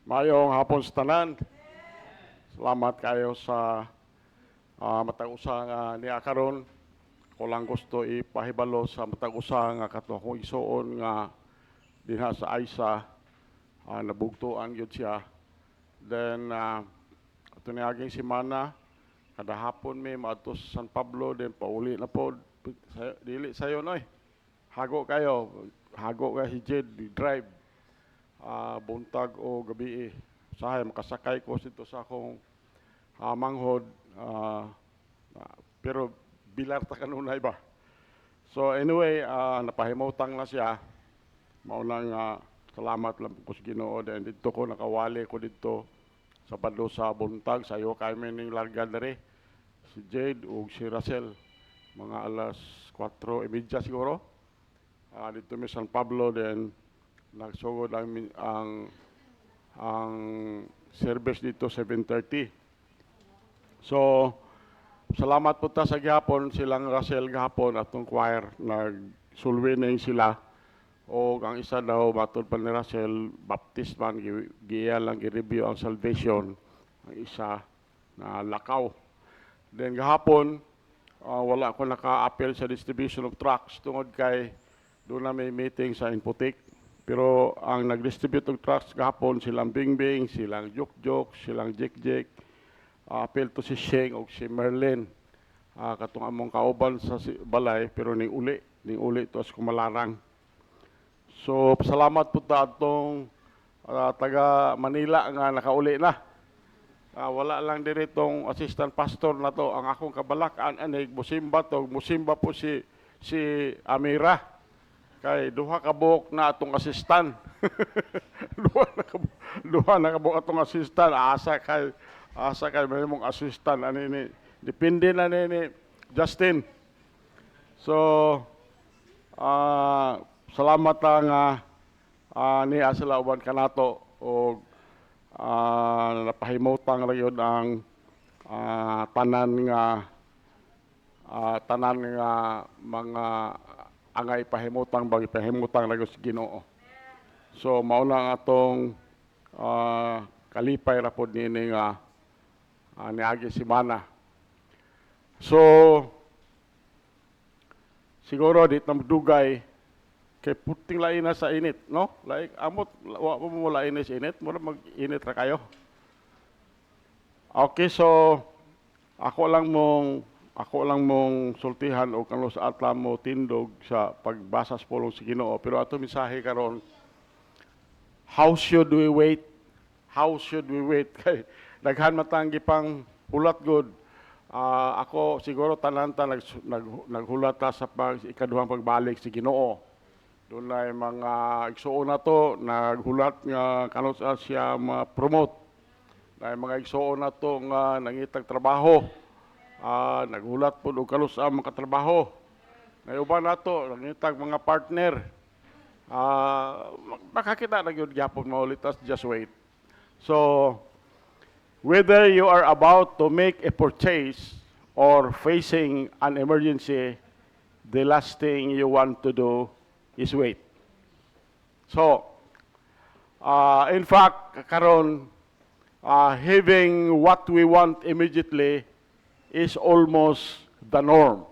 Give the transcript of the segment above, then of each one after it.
Mayong hapon sa tanan. Salamat kayo sa matag usa nga niya karon. Ko lang gusto ipahibalo sa matag usa nga kato kong isuon nga dinha sa Aisa nabugtuan gyud siya. Then ato niaging semana kada hapon may maadto sa San Pablo then pauli na po dili sayo noy. Hago kayo, hago ka si Jed drive buntag o gabi usahay makasakay ko dito sa akong manghod pero bilar ta kanunay ba. So anyway, napahimutang na siya. Maunang salamat lang po sa Ginoo then dito ko nakawali ko dito sa padlo sa buntag sayo kay ning larga dere si Jade ug si Russell mga alas 4:30 siguro. Dito mi San Pablo then nagsugod ang service dito 7:30. So salamat po ta sa gihapon silang Russell gihapon atong choir nagsulwining sila o ang isa daw matod pa ni Russell baptist man giya lang gi-review ang salvation ang isa na lakaw. Then gahapon wala ako naka-appeal sa distribution of tracts tungod kay doon na may meeting sa Inputik. Pero ang nag-distribute ng tracts gahapon silang Bingbing, silang Jukjuk, silang Jekjek, apel to si Sheng o si Merlin. Katong among kauban sa balay pero ning uli to as kumalarang. So salamat po ta atong taga Manila nga nakauli na. Wala lang diretong assistant pastor na to ang akong kabalakan anig musimba to musimba po si Amira. Kay duha ka buok na atong assistant. duha na ka buok atong assistant asa kay may mong assistant ani ni depende na ni Justin. So salamat nga ni sila uban kanato o napahimutang ra yun ang tanan nga mga angay pahimutang bagi pahimutang lagos Ginoo. So mao lang atong kalipay ra pod nini nga niagi semana. So siguro di ta dugay kay puting lain na sa init, no? Like amot wa mo lain sa init, mura mag-init ra kayo. Okay, so ako lang mong sultihan o kano sa atla mo tindog sa pagbasa sa pulong sa Ginoo. Pero ato mensahe karon, how should we wait? How should we wait? Kay daghan matanggi pang hulat good. Ako siguro tanan ta naghulat ta sa ikaduhang pagbalik sa Ginoo. Doon ay mga igsuon na to naghulat nga kano siya ma-promote. Dahil mga igsuon na to nga nangitag trabaho. Naghulat po og kalos ang mga trabaho. Nayuban nato nangitag mga partner. Makakita na gyud gyapon maulit just wait. So whether you are about to make a purchase or facing an emergency, the last thing you want to do is wait. So in fact karon having what we want immediately is almost the norm.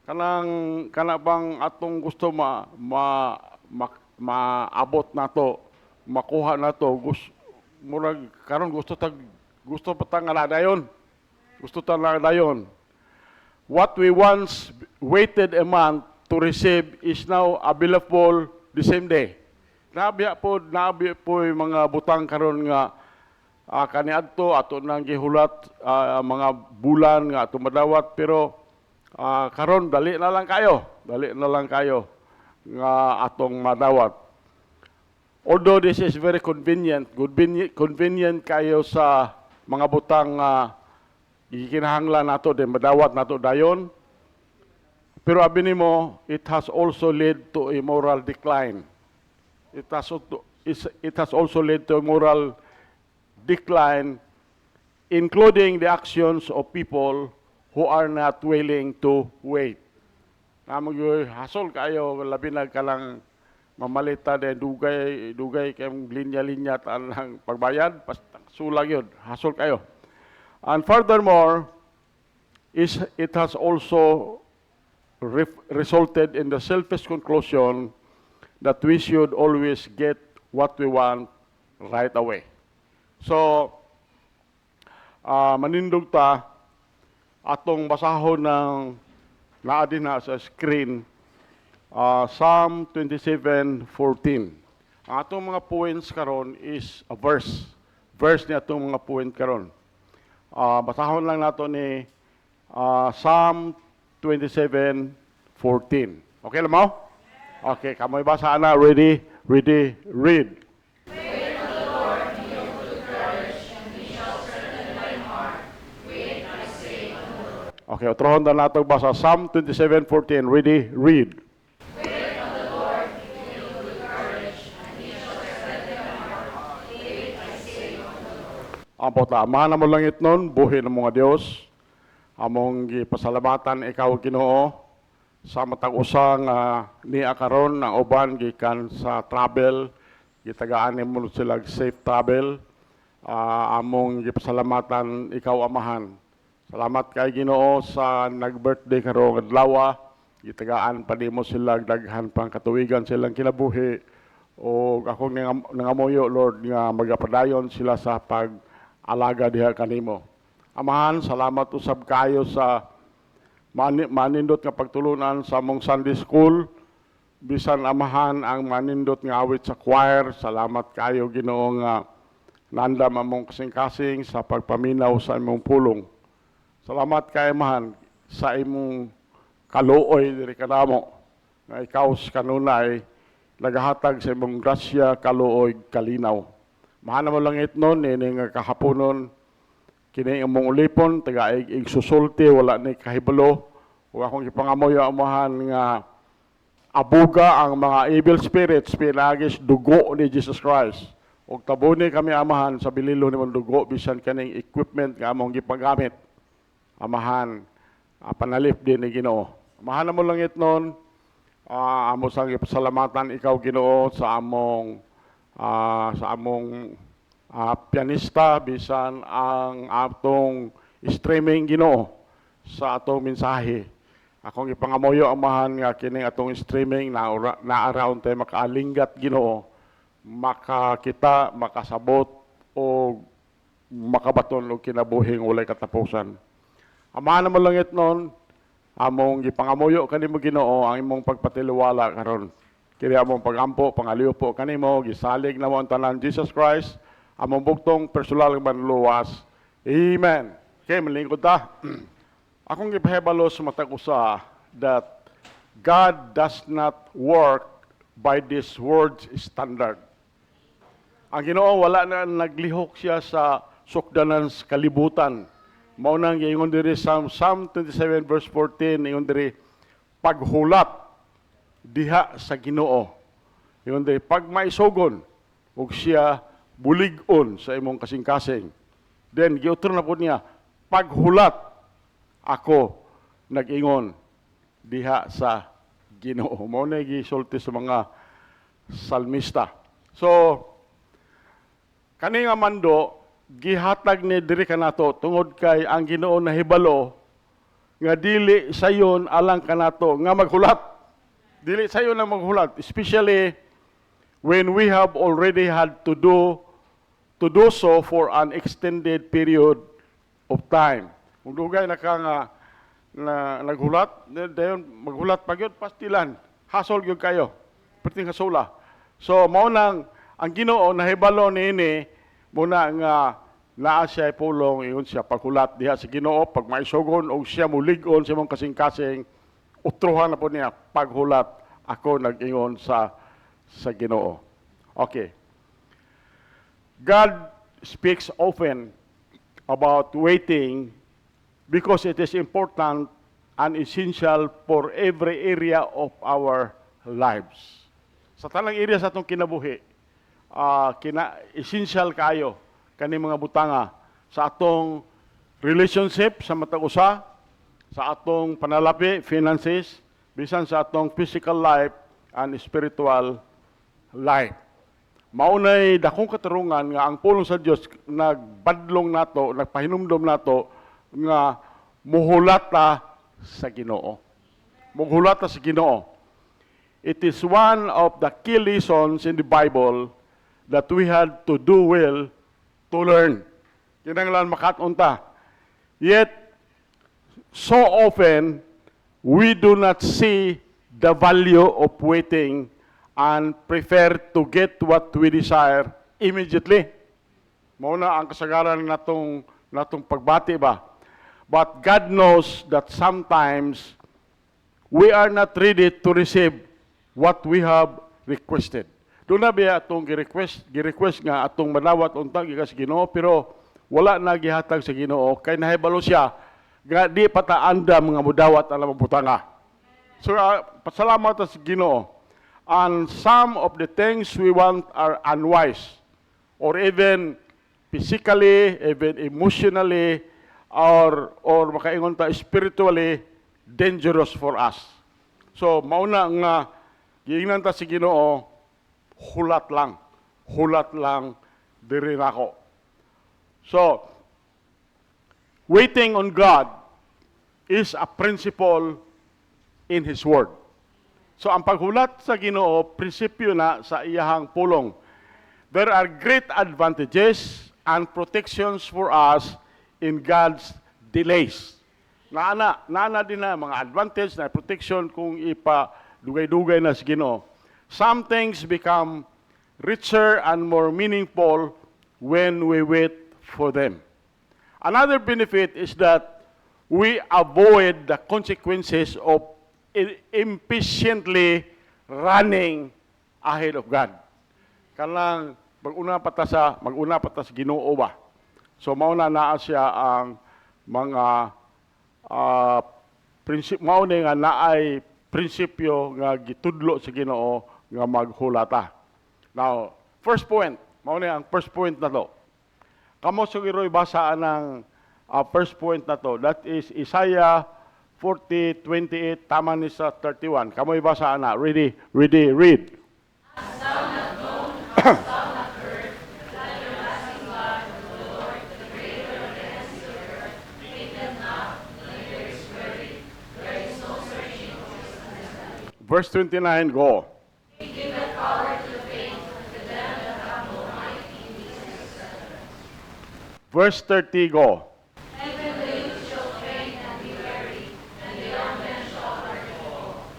Kana bang atong gusto maabot nato, makuha nato, murag karon gusto pa tang dayon. Gusto ta dayon. What we once waited a month to receive is now available the same day. Nabi po mga butang karon nga kaniadto ato nang gihulat mga bulan nga ato madawat pero karon dali na lang kayo nga atong madawat. Although this is very convenient kayo sa mga butang gikinahanglan nato din madawat nato dayon. Pero abi nimo it has also led to a moral decline. It has also led to a moral decline, including the actions of people who are not willing to wait. Namang hasol kayo labi na kalang mamalita din dugay kayong linya-linya taan ang pagbayad, sulag yun, hasol kayo. And furthermore, it has also resulted in the selfish conclusion that we should always get what we want right away. So, manindog ta atong basahon ng naadin na sa screen, Psalm 27:14. Ang atong mga points karon is a verse. Verse ni atong mga point karon. Basahon lang nato ni Psalm 27:14. Okay lang mo? Okay, kamoy basa na. Ready? Ready? Read. Okay, otrohon na nato basa Psalm 27:14. Ready? Read. Ang pagtaamahan na mo langit nun, buhi ng mga Diyos, among gipasalamatan ikaw Ginoo sa matag usa nga niya karon ang uban gikan sa travel, gitagaan mo sila safe travel, among gipasalamatan ikaw Amahan. Salamat kay Ginoo sa nag-birthday karong adlaw, gitagaan pa nimo sila daghan pang katuigan silang kinabuhi o akong nangamuyo Lord nga magapadayon sila sa pag-alaga diha kanimo. Amahan, salamat usab kayo sa manindot nga pagtulunan sa among Sunday School. Bisan Amahan ang manindot nga awit sa choir. Salamat kayo Ginoo nga nandam among kasing-kasing sa pagpaminaw sa imong pulong. Salamat kay Amahan sa imong kaluoy diri kanamo nga ikaw kanunay nagahatag sa imong grasya, kaluoy, kalinaw. Mahana mo langit nun, ini nga kahaponon, kini imong ulipon, taga igsusulti, wala ni kahibalo, o akong ipangamoy Amahan nga abuga ang mga evil spirits, pinagis dugo ni Jesus Christ. O tabuni kami Amahan sa bililo ni mong dugo, bisan kaning equipment nga among gipagamit. Amahan, panalip din ni Ginoo. Amahan na mo langit nun, amo sang ipasalamatan ikaw Ginoo sa among pianista bisan ang atong streaming Ginoo sa atong mensahe. Akong ipangamoyo Amahan nga kining atong streaming na around tayo makaalinggat Ginoo, makakita, makasabot o makabaton og kinabuhing walay katapusan. Amahan na mo langit nun, among gipangamuyo kanimo Ginoo ang imong pagpatiliwala karon. Kini among pagampo, pangaliw po kanimo, gisalig na mo ang tanan Jesus Christ, among bugtong personal nga manluwas. Amen. Okay, malingkod ta. Akong gipahibalo sa matag usa that God does not work by this world's standard. Ang Ginoo wala na naglihok siya sa sukdanan sa kalibutan. Mao nang ingon diri sa Psalm 27 verse 14, ingon diri paghulat diha sa Ginoo. Ingon diri pag maisugon ug siya bulig-on sa imong kasing-kasing. Then giutro na pud niya paghulat ako nag-ingon diha sa Ginoo. Mao na gisulti sa mga salmista. So kani nga mando gihatag ni diri kanato tungod kay ang Ginoo nahibalo nga dili sayon alang kanato nga maghulat. Dili sayon na maghulat, especially when we have already had to do so for an extended period of time. Kung dugay na ka nga na naghulat, dayon maghulat pa gyud pastilan. Hasol gyud kayo. Perting hasula. So mao nang ang Ginoo nahibalo niini muna nga naa siya pulong iyon siya paghulat diha sa Ginoo pag maisugon og siya mulig-on sa imong kasing-kasing utrohan na po niya paghulat ako nag-ingon sa Ginoo. Okay. God speaks often about waiting because it is important and essential for every area of our lives. Sa tanang area sa atong kinabuhi, essential kayo kani mga butanga sa atong relationship sa matag usa, sa atong panalapi, finances, bisan sa atong physical life and spiritual life. Maunay dakong katarungan nga ang pulong sa Dios nagbadlong nato, nagpahinumdom nato nga muhulata sa Ginoo. Muhulata sa Ginoo. It is one of the key lessons in the Bible that we had to do well to learn. Kinahanglan makatunta. Yet, so often, we do not see the value of waiting and prefer to get what we desire immediately. Mauna ang kasagaran natong pagbati ba? But God knows that sometimes we are not ready to receive what we have requested. Doon na biya itong gi-request nga atong manawat untang gikas Ginoo, pero wala na gihatag sa Ginoo kay nahibalo siya nga di pataanda mga mudawat alam butanga. So pasalamat sa Ginoo. And some of the things we want are unwise, or even physically, even emotionally, or makaingon ta spiritually dangerous for us. So mauna nga giingnan ta si Ginoo, hulat lang diri nako. So waiting on God is a principle in His Word. So ang paghulat sa Ginoo, prinsipyo na sa iyahang pulong. There are great advantages and protections for us in God's delays. Naana din na mga advantage na protection kung ipa-dugay-dugay na sa Ginoo. Some things become richer and more meaningful when we wait for them. Another benefit is that we avoid the consequences of impatiently running ahead of God. Kanang maguna pa ta sa Ginoo ba. So mauna naa siya ang mga mauna nga naay prinsipyo nga gitudlo sa Ginoo nga maghulata. Now, first point, mauna ang first point na to. Kamo sugiroy basa ang first point na to. That is Isaiah 40:28, tama ni sa 31. Kamoy basa na. Ready, read. Hast thou not known, hast thou not heard, that everlasting God, the Lord, the Creator of the ends of the earth, maketh not, neither is weary, there is no searching for his understanding. Verse 29, go. He giveth power to the faint, to them that have no might in weakness. Verse 30, go. Even the youth shall faint and be weary, and the young men shall hardly fall.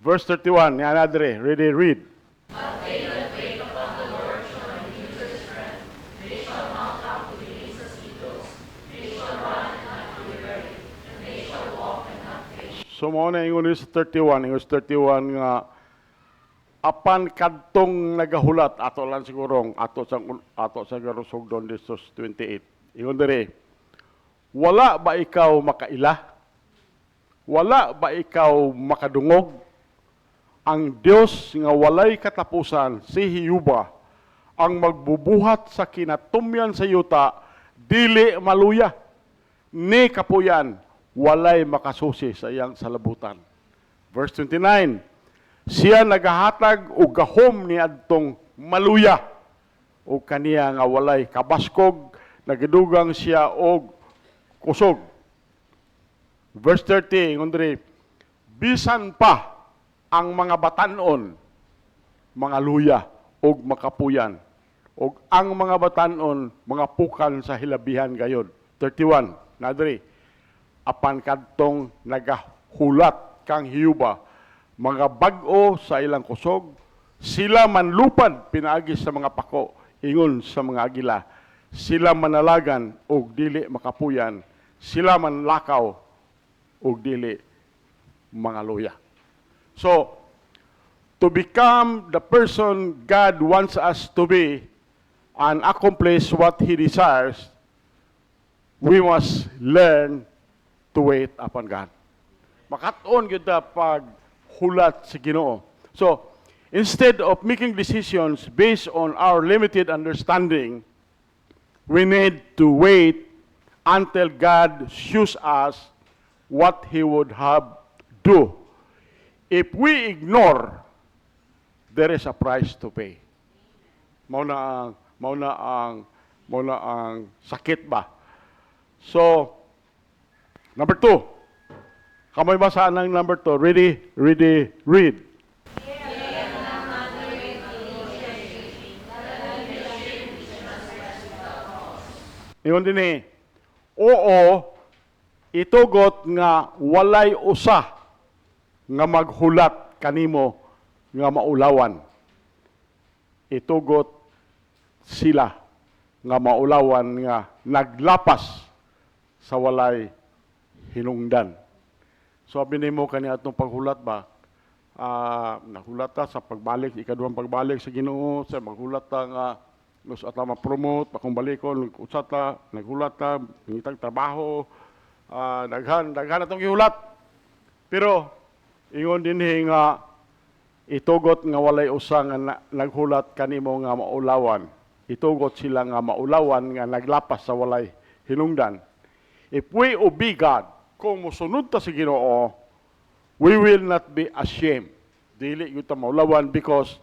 Verse 31, yan adre. Ready, read. But they that wait upon the Lord shall renew their strength. They shall mount up with wings as eagles. They shall run and not be weary, and they shall walk and not faint. So mo na ingon sa 31, ingon sa 31 nga apan kadtong nagahulat ato lang sigurong ato sa garusogdon disos 28. Ingon diri, wala ba ikaw makaila? Wala ba ikaw makadungog? Ang Dios nga walay katapusan, si Hiyuba, ang magbubuhat sa kinatumyan sa yuta, dili maluya. Ni kapuyan, walay makasusi sa iyang salabutan. Verse 29, siya nagahatag og gahom ni adtong maluya, o kaniya nga walay kabaskog, nagadugang siya og kusog. Verse 30, ngundri, bisan pa ang mga batanon, mga luya, og makapuyan, og ang mga batanon, mga pukan sa hilabihan gayon. 31, nadri, apan kadtong nagahulat kang Hiyuba, mga bag-o sa ilang kusog, sila manlupad pinaagi sa mga pako, ingon sa mga agila, sila manalagan og dili makapuyan, sila manlakaw og dili mga luya. So, to become the person God wants us to be and accomplish what He desires, we must learn to wait upon God. Makatuon kita pag hulat sa Ginoo. So, instead of making decisions based on our limited understanding, we need to wait until God shows us what He would have do. If we ignore there is a price to pay. Mao na ang sakit ba. So, number 2. Kamoy basa ng number 2. Ready, read. Ingon din oo, itugot nga walay usa nga maghulat kanimo nga maulawan. Itugot sila nga maulawan nga naglapas sa walay hinungdan. So binimo kani atong paghulat ba? Nahulat ta sa pagbalik, ikaduhang pagbalik sa Ginoo, sa maghulat ta nga nus ata ma-promote, pakong balikon, usat ta, naghulat ta, ngitag trabaho, daghan atong gihulat. Pero ingon dinhi nga itugot nga walay usa nga naghulat kanimo nga maulawan. Itugot sila nga maulawan nga naglapas sa walay hinungdan. If we obey God, kung musunod ta sa Ginoo, we will not be ashamed. Dili gyud ta maulawan because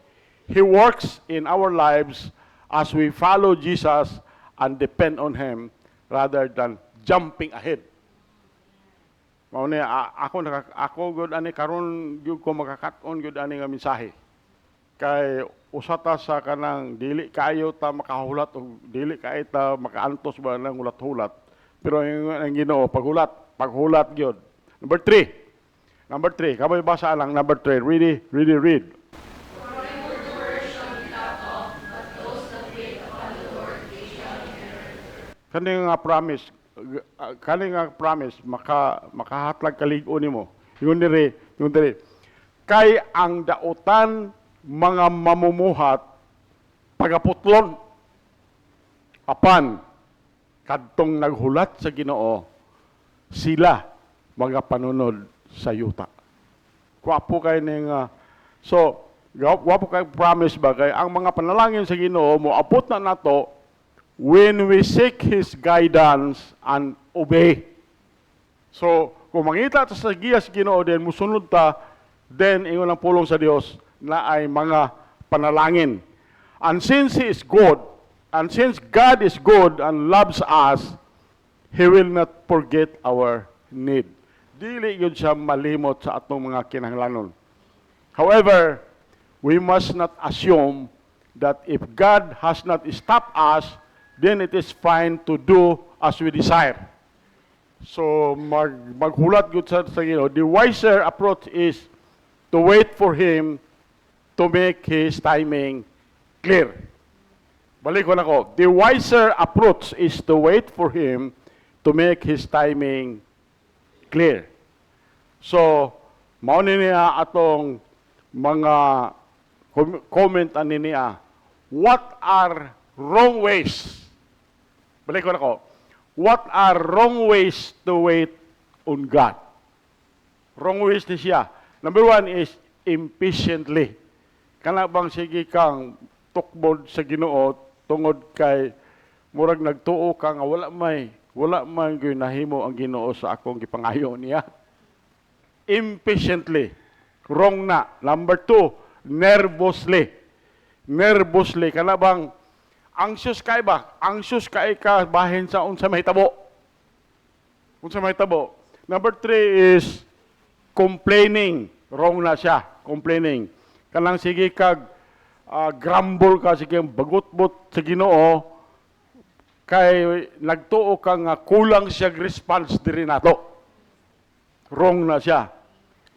He works in our lives as we follow Jesus and depend on Him rather than jumping ahead. Mao ni ako gud ani karon gyud ko makakaton gyud ani nga mensahe. Kay usata sa kanang dili kayo ta makahulat o dili kay ta makaantos ba nang hulat-hulat. Pero ang Ginoo paghulat gyud. Number 3, kabay basa lang number 3. Read. Kani nga promise makahatlag kalig-on nimo. Yun diri. Kay ang dautan mga mamumuhat pagaputlon apan kadtong naghulat sa Ginoo sila mga panunod sa yuta. Wapo kay ning wapo kay promise ba kay ang mga panalangin sa Ginoo moabot na nato when we seek His guidance and obey. So, kung mangita ta sa giya sa Ginoo din, musunod ta, then ingon ang pulong sa Dios na ay mga panalangin. And since He is good, and since God is good and loves us, He will not forget our need. Dili yun siya malimot sa atong mga kinahanglanon. However, we must not assume that if God has not stopped us, then it is fine to do as we desire. So, maghulat gud sa Ginoo. The wiser approach is to wait for Him to make His timing clear. Balik ko na ko. The wiser approach is to wait for Him to make His timing clear. So, mao niya atong mga comment ani niya. What are wrong ways? Balik ko na ko. What are wrong ways to wait on God? Wrong ways ni siya. Number 1 is impatiently. Kana bang sige kang tukbod sa Ginoo tungod kay murag nagtuo ka nga wala man gyud nahimo ang Ginoo sa akong gipangayo niya. Impatiently. Wrong na. Number 2, nervously. Nervously. Kana bang anxious kay ba? Anxious kay ka bahin sa unsa mahitabo. Unsa mahitabo. Number 3 is complaining. Wrong na siya. Complaining. Kanang sige kag grumble ka, sige bagot-bot sa Ginoo kay nagtuo ka nga kulang siya response diri nato. Wrong na siya.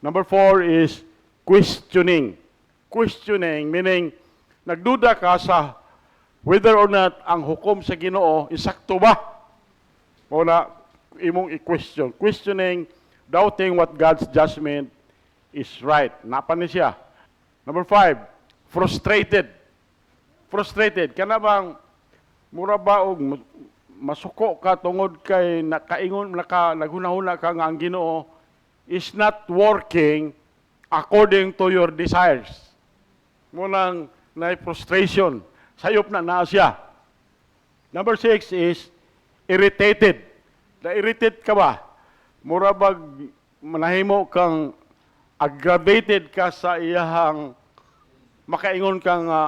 Number 4 is questioning. Questioning meaning nagduda ka sa whether or not ang hukom sa Ginoo insakto ba? O na imong i-question. Questioning, doubting what God's judgment is right. Napa ni siya. Number 5, frustrated. Frustrated. Kana bang mura ba og masuko ka tungod kay naghunahuna ka nga ang Ginoo is not working according to your desires. Munang na frustration. Sayop na siya. Number 6 is irritated. Na-irritate ka ba? Mura bag manahimo kang aggravated ka sa iyahang makaingon ka nga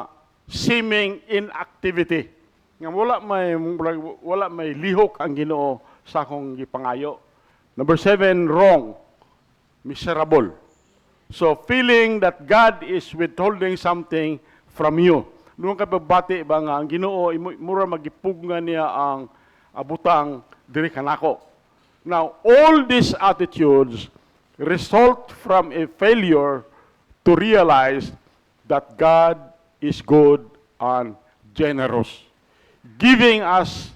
seeming inactivity. Nga wala may lihok ang Ginoo sa akong gipangayo. Number 7, wrong, miserable. So feeling that God is withholding something from you. Doon ka babati ba nga ang Ginoo mura magipugngan niya ang butang diri kanako. Now, all these attitudes result from a failure to realize that God is good and generous, giving us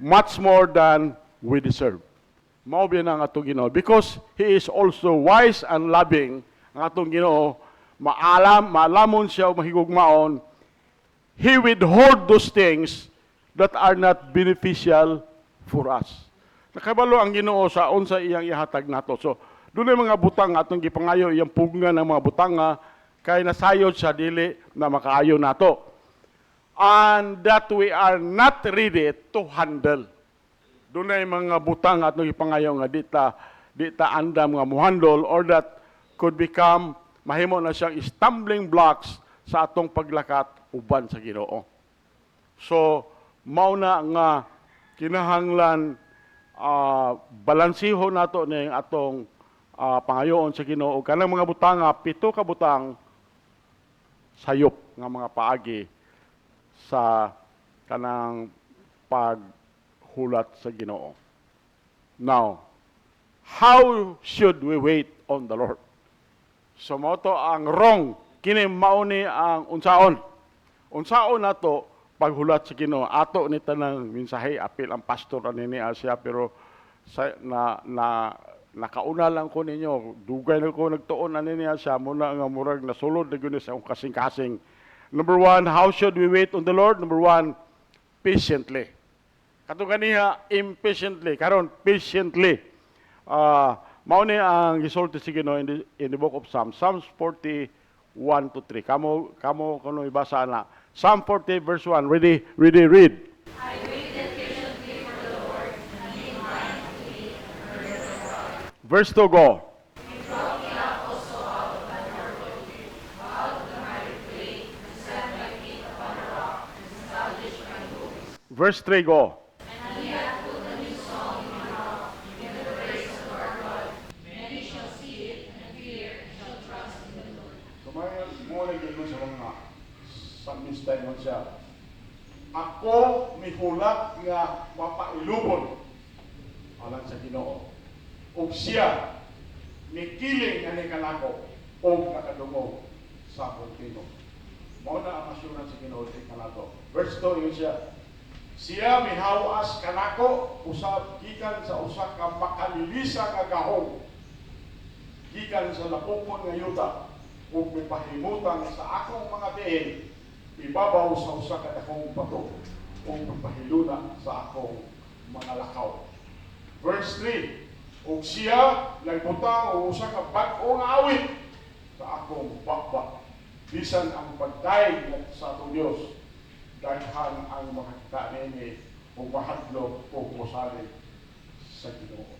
much more than we deserve. Mao biyan ang atong Ginoo because He is also wise and loving. Ang atong Ginoo maalamon siya o mahigugmaon. He withhold those things that are not beneficial for us. Nakabalo ang Ginoo sa unsa iyang ihatag nato. So, doon ay mga butang atong gipangayo, iyang pugngan ng mga butang nga kay nasayod sa dili na makaayo nato. And that we are not ready to handle. Doon ay mga butang atong gipangayo nga dita andam nga muhandol or that could become mahimo na siyang stumbling blocks sa atong paglakat uban sa Ginoo. So, mauna nga kinahanglan balansiho nato ning atong pangayoon sa Ginoo. Kanang mga butang 7 ka butang sayop nga mga paagi sa kanang paghulat sa Ginoo. Now, how should we wait on the Lord? So mao to ang wrong kini mauni ang unsaon. Unsaon nato paghulat sa Ginoo. Ato ni tanang mensahe apil ang pastor ani ni Asia pero nakauna lang ko ninyo. Dugay na ko nagtuon ani niya siya muna nga murag nasulod na gyud sa akong kasing-kasing. Number 1, how should we wait on the Lord? Number 1, patiently. Katong kaniya impatiently, karon patiently. Mao ni ang gisulti sa Ginoo in the book of Psalms, Psalms 40:1-3. Kamo kuno ibasa na. Psalm 40 verse 1. Ready, read. I waited patiently for the Lord, and He inclined to me and heard my cry. Verse 2 go. He brought me up also out of my horrible pit, out of the miry clay, and set my feet upon a rock, and established my goings. Verse 3 go. And He hath put a new song in my mouth, in the praise of our God. Many shall see it, and fear, and shall trust in the Lord. Kumayan mo na gyud sa mga pag-mistake mo siya. Ako mihulat nga mapailubon alang sa Ginoo. Ug siya nikiling ani kanako og nakadungog sa akong tinog. Mao na ang assurance sa Ginoo sa kanako. Verse 2 yun siya. Siya mihawas kanako usab gikan sa usa ka makalilisa nga gahong. Gikan sa lapupon nga yuta ug mipahimutan sa akong mga diin ibabaw sa usa ka dakong bato ug pagpahiluna sa akong mga lakaw. Verse 3, ug siya nagbutang og usa ka bag-o nga awit sa akong bakbak. Bisan ang pagdaig sa atong Dios, daghan ang makakita nini ug mahadlok ug mosalig sa Ginoo.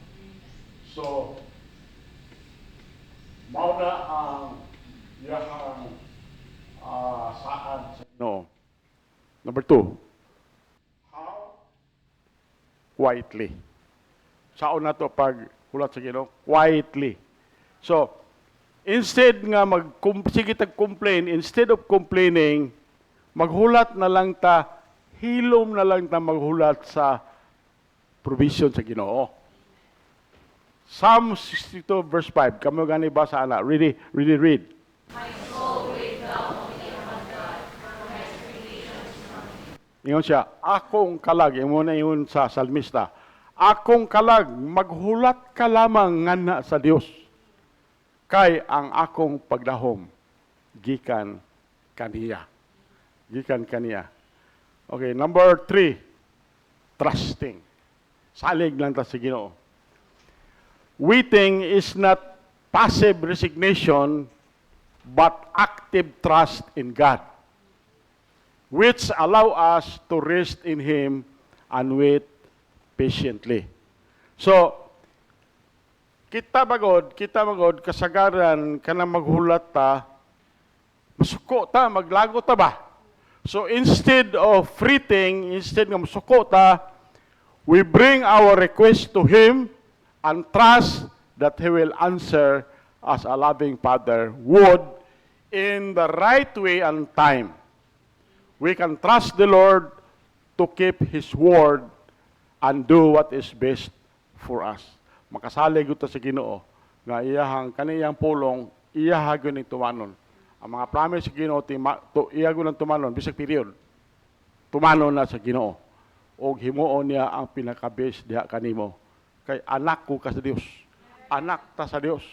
So, mao na ang iyahang saan sa Ginoo. Number 2, how? Quietly. Saan na to pag hulat sa Ginoo? Quietly. So, instead nga sige tag-complain, instead of complaining, maghulat na lang ta, hilom na lang ta maghulat sa provision sa Ginoo. Psalm 62 verse 5. Kamo gani basa ana. Read. My soul wait thou only upon God, for my expectations from Him. Ingon siya, akong kalag, imo na yun sa salmista, akong kalag, maghulat ka lamang ngana sa Dios. Kay ang akong pagdahom, gikan kaniya. Okay, number 3, trusting. Salig lang ta sa Ginoo. Waiting is not passive resignation, but active trust in God, which allow us to rest in Him and wait patiently. So, kita magod kasagaran kanang maghulat ta Masuko ta, maglago ta ba? So instead of fretting, instead nga masuko ta, we bring our request to Him and trust that He will answer as a loving Father would in the right way and time. We can trust the Lord to keep His word and do what is best for us. Makasalig ito sa Ginoo nga iyahang kaniyang pulong iyahagon ni tumanon. Ang mga promise sa Ginoo iyagon ng tumanon bisag period. Tumanon na sa Ginoo. Og himuon niya ang pinaka-best diha kanimo. Kay anak ko ka sa Dios. Anak ta sa Dios.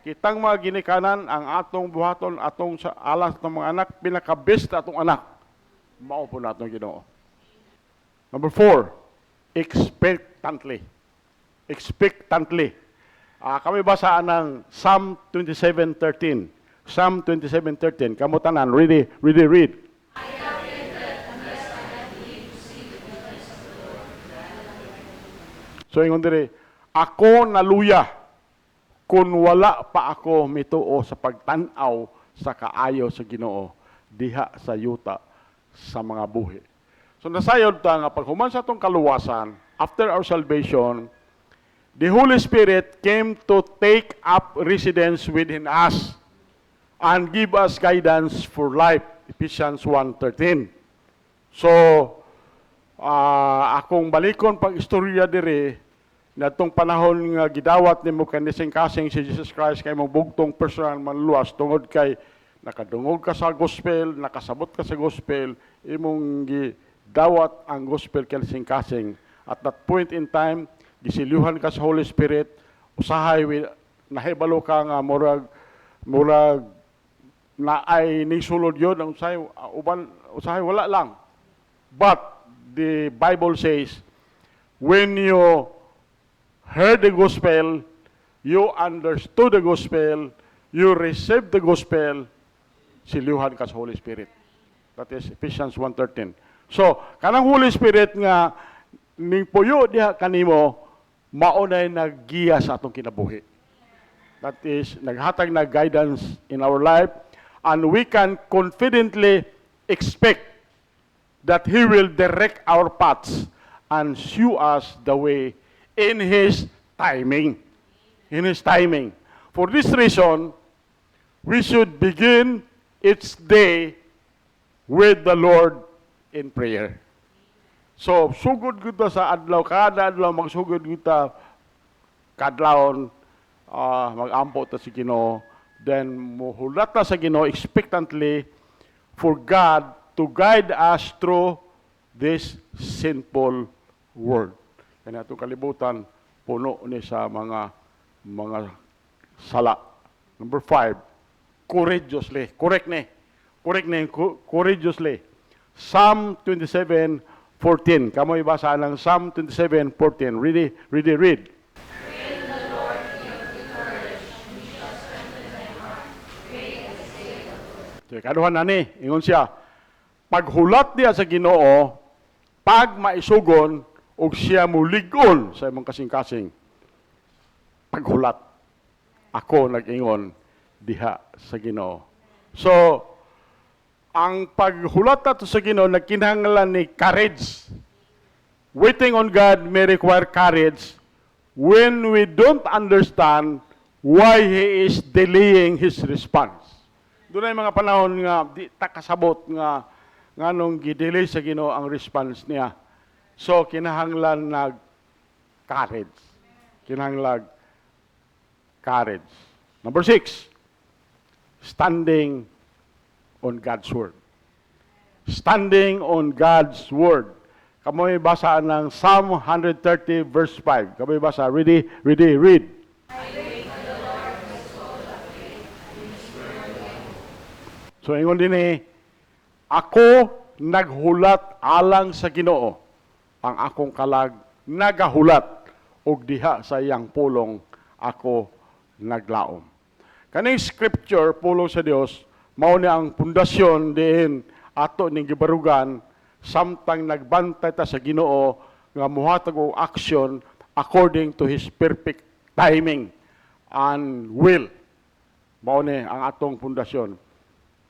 Kitang mga ginikanan ang atong buhaton atong sa alas ng mga anak pinaka-best atong anak. Mao po natong Ginoo. Number 4, expectantly. Expectantly. Kami basa ng Psalm 27:13. Psalm 27:13. Kamu tanan, ready read. So ingon diri, ako naluya kung wala pa ako mituo sa pagtan-aw sa kaayo sa Ginoo diha sa yuta sa mga buhi. So nasayod ta nga paghuman sa atong kaluwasan, after our salvation, the Holy Spirit came to take up residence within us and give us guidance for life. Ephesians 1:13. So, akong balikon pag istorya diri natong panahon nga gidawat nimo kanising kasing si Jesus Christ kay mong bugtong personal manluwas tungod kay nakadungog ka sa gospel, nakasabot ka sa gospel, imong gidawat ang gospel kanising kasing. At that point in time, gisilyuhan ka sa Holy Spirit, usahay nahibalo ka nga murag na ay nisulod yun ang usahay wala lang. But the Bible says, when you heard the gospel, you understood the gospel, you received the gospel, silyuhan ka sa Holy Spirit. That is Ephesians 1:13. So, kanang Holy Spirit nga ning puyo diha kanimo maunay naggiya sa atong kinabuhi. That is naghatag na guidance in our life and we can confidently expect that He will direct our paths and show us the way in His timing. In His timing. For this reason, we should begin each day with the Lord in prayer. So, sugod kita sa adlaw, kada adlaw magsugod kita kadlawon, mag-ampo ta sa Ginoo, then muhulat ta sa Ginoo expectantly for God to guide us through this sinful world. Kaya itong kalibutan, puno ni sa mga sala. Number 5, courageously. Correct ni, courageously. Psalm 27:14. Kamoy basa ng Psalm 27:14. Read. So, kaduhan na ni, ingon siya, paghulat niya sa Ginoo, pag maisugon, og siya muligon sa imong kasing-kasing. Paghulat, ako nag-ingon diha sa Ginoo. So, ang paghulat nato sa Ginoo nagkinahanglan ni courage. Waiting on God may require courage when we don't understand why He is delaying His response. Doon ay mga panahon nga di ta kasabot nga nganong gidelay sa Ginoo ang response niya. So kinahanglan nag courage. Kinahanglan courage. Number 6, standing on God's word. Standing on God's word. Kamoy basa ng Psalm 130 verse 5. Kamoy basa, read. So ingon din ako naghulat alang sa Ginoo, ang akong kalag nagahulat og diha sa iyang pulong ako naglaom. Kaning scripture pulong sa Dios mao ni ang pundasyon diin ato ning gibarugan samtang nagbantay ta sa Ginoo nga mohatag og action according to His perfect timing and will. Mao ni ang atong pundasyon.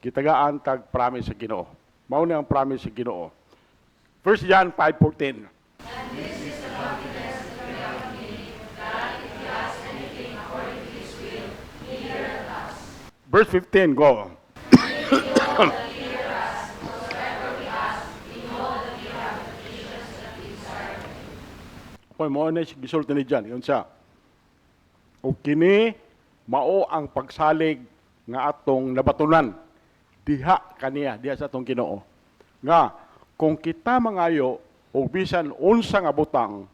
gitagaan tag promise sa Ginoo. Mao ni ang promise sa Ginoo. 1 John 5:14. Verse 15, go. Kung mo na gisulti ni John, yun siya. O kini mao ang pagsalig nga atong nabatunan diha kaniya, diha sa atong Ginoo. Nga kung kita mangayo o bisan unsa nga butang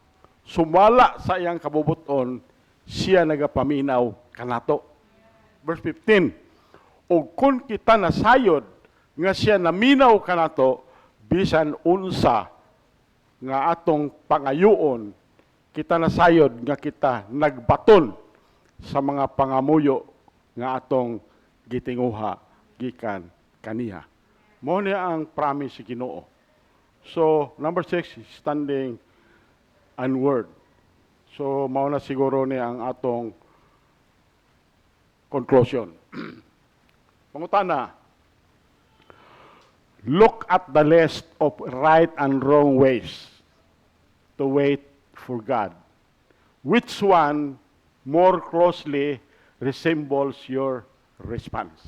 sumala sa iyang kabubuton, siya nagapaminaw kanato. Verse 15. O kung kita nasayod nga siya naminaw kanato bisan unsa nga atong pangayoon, kita nasayod nga kita nagbaton sa mga pangamuyo nga atong gitinguha gikan kaniya. Mao ni ang promise sa Ginoo. So, number 6, standing and word. So, mao na siguro ni ang atong conclusion. Pangutana, look at the list of right and wrong ways to wait for God. Which one more closely resembles your response?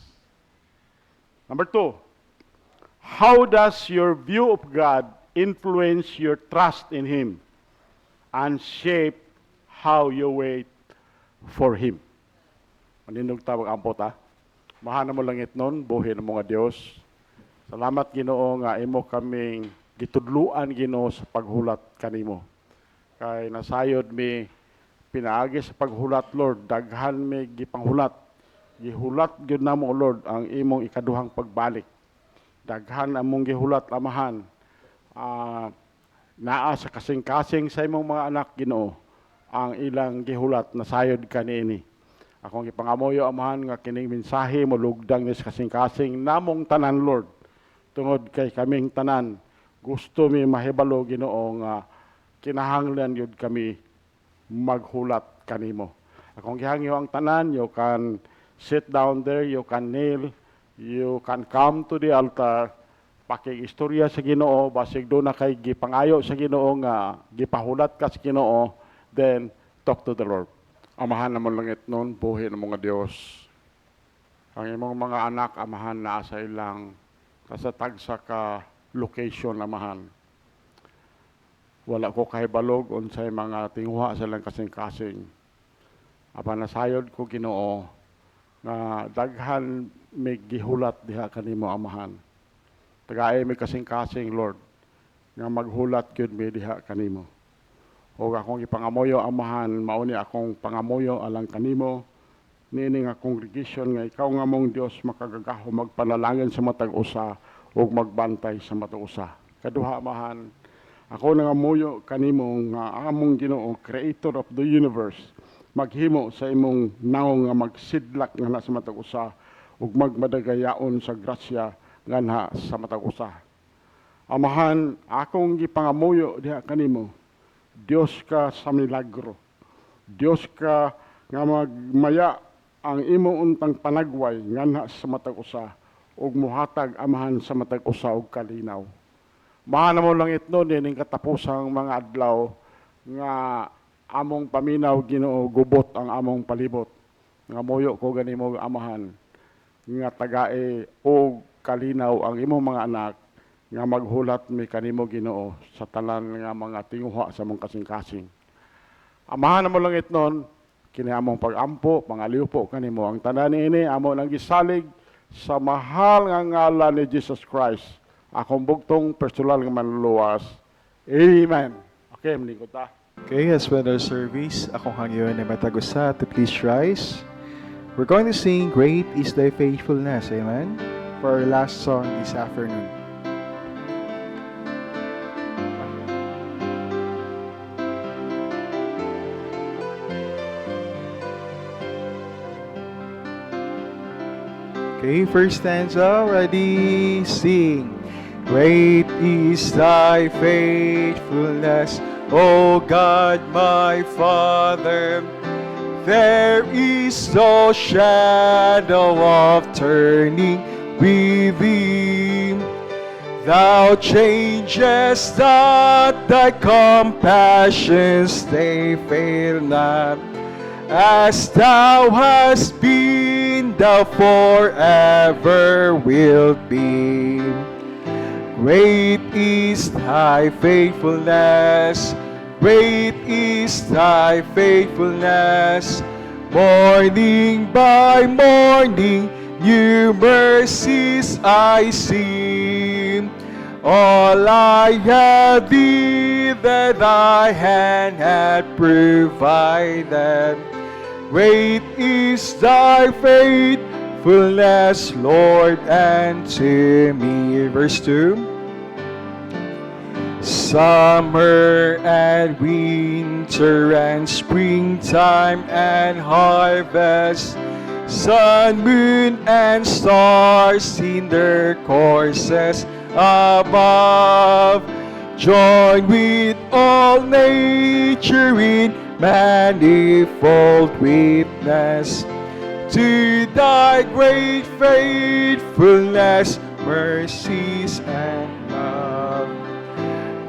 Number 2, how does your view of God influence your trust in Him and shape how you wait for Him? Maninong tawag ampot ha? Mahana mo langit nun, buhi ng mga Diyos. Salamat Ginoo nga imo kaming gitudluan Ginoo sa paghulat kanimo. Kay nasayod mi pinaagi sa paghulat Lord, daghan mi gipanghulat. Gihulat gyud namo Lord ang imong ikaduhang pagbalik. Daghan among gihulat amahan. Naa sa kasing-kasing sa imong mga anak Ginoo ang ilang gihulat nasayod kaniini. Akong ipangamoyo amahan nga kining mensahe mo lugdang ni sa kasing-kasing namong tanan Lord. Tungod kay kaming tanan gusto mi mahibalo Ginoo nga kinahanglan yun kami maghulat kanimo. Akong gihangyo ang tanan, you can sit down there, you can kneel, you can come to the altar, pakiistorya sa Ginoo, basig doon na kay gipangayo sa Ginoo nga gipahulat ka sa Ginoo, then talk to the Lord. Amahan na mo langit nun, buhi ng mga Diyos. Ang imong mga anak, amahan na sa ilang kasatag sa ka location, amahan. Wala ko kahibalog unsay mga tinguha sa lang kasing-kasing. Apan nasayod ko Ginoo nga daghan may gihulat diha kanimo amahan. Tagaay may kasing-kasing Lord nga maghulat gyud mi diha kanimo. O akong ipangamoyo amahan, mauni akong pangamoyo alang kanimo niini nga congregation nga ikaw nga mong Dios makagagaho magpanalangin sa matag usa ug magbantay sa matag usa. Kaduha amahan, ako nangamuyo kanimo nga among Ginoo, Creator of the universe, maghimo sa imong naong nga magsidlak nga na sa matag usa ug magmadagayaon sa grasya nga na sa matag usa. Amahan, akong gipangamuyo diha kanimo, Dios ka sa milagro. Dios ka nga magmaya ang imong untang panagway nga na sa matag usa ug muhatag amahan sa matag usa og kalinaw. Mahana mo lang ito din katapusang mga adlaw nga among paminaw Ginoo gubot ang among palibot. Nga moyo ko ganimo amahan nga tagae og kalinaw ang imong mga anak nga maghulat mi kanimo Ginoo sa tanan nga mga tinguha sa mong kasing-kasing. Amahan mo lang itnon kini among pagampo, pangaliw po kanimo ang tanan niini amo nang gisalig sa mahal nga ngalan ni Jesus Christ. Akong bugtong personal nga manluwas. Amen. Okay, manikot ta. Okay, as well as service, akong hangyon ay matagusa to please rise. We're going to sing Great is Thy Faithfulness, amen, for our last song this afternoon. Okay, first stanza, ready, sing. Great is thy faithfulness, O God my Father. There is no shadow of turning with thee. Thou changest not, thy compassions they fail not. As thou hast been, thou forever wilt be. Great is thy faithfulness, great is thy faithfulness. Morning by morning, new mercies I see. All I have thee, that thy hand hath provided. Great is thy faithfulness, Lord, unto me. Verse 2. Summer and winter and springtime and harvest, sun, moon, and stars in their courses above, join with all nature in manifold witness to thy great faithfulness, mercies, and love.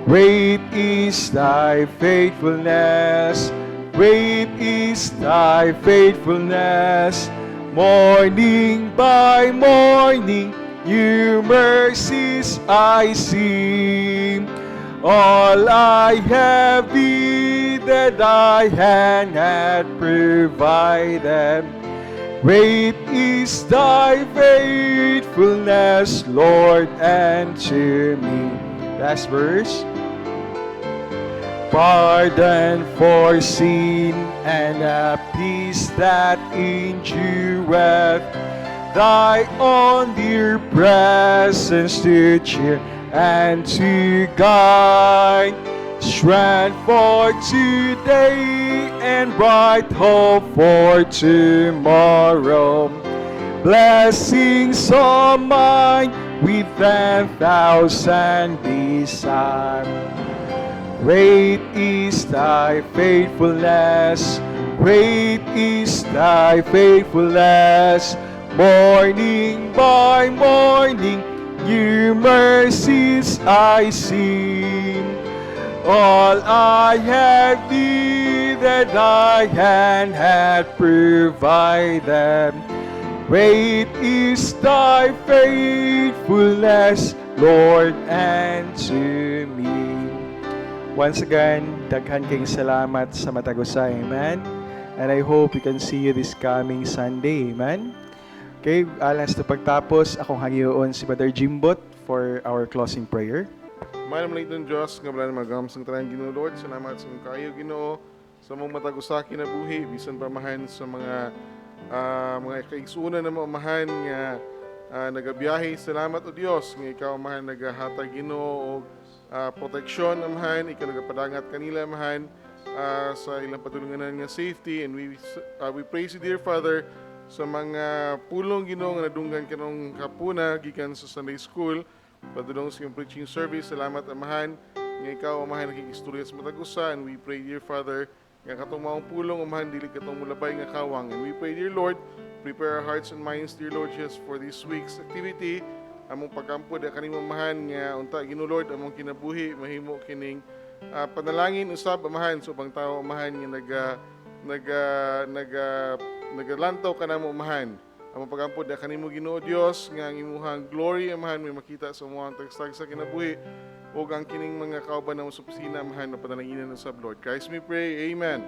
Great is thy faithfulness, great is thy faithfulness. Morning by morning, new mercies I see. All I have thee, that thy hand hath provided. Great is thy faithfulness, Lord, unto me. Last verse. Pardon for sin and a peace that endureth, thy own dear presence to cheer and to guide, strength for today and bright hope for tomorrow. Blessings all mine with 10,000 beside. Great is thy faithfulness, great is thy faithfulness. Morning by morning, new mercies I see. All I have thee, that thy hand hath provided. Great is thy faithfulness, Lord, unto me. Once again, daghan kayong salamat sa Matagusa, amen. And I hope we can see you this coming Sunday, amen. Okay, alas na pagtapos, akong hangyoon si Brother Jimbot for our closing prayer. Manamalik ng Diyos, nga wala na magamsang tanan Ginoo Lord, salamat sa mong kayo Ginoo, sa mong matagusa kinabuhi, bisan pamahan sa mga kaigsunan na mamahan nga nagabiyahe. Salamat o Diyos, nga ikaw amahan nagahatag Ginoo o proteksyon amahan, ikaw nagapadangat kanila amahan sa ilang patulungan nga safety, and we praise you dear Father sa mga pulong Ginoo nga nadunggan kanong kapuna gikan sa Sunday School padulong sa iyong preaching service. Salamat amahan nga ikaw amahan nakikistorya sa Matagusa, and we pray dear Father nga katong maong pulong amahan dili katong mulabay nga kawang, and we pray dear Lord, prepare our hearts and minds dear Lord Jesus for this week's activity. Among pagkampo da kaning mamahan nga unta Ginoo Lord among kinabuhi mahimo kining panalangin usab amahan sa ubang tawo amahan nga nagalantaw ka na mo amahan. Among pagkampo da kanimo Ginoo Dios nga ang imuhang glory amahan may makita sa mga tagstag sa kinabuhi ug ang kining mga kauban na sa opisina amahan na panalanginan usab Lord Christ we pray, amen.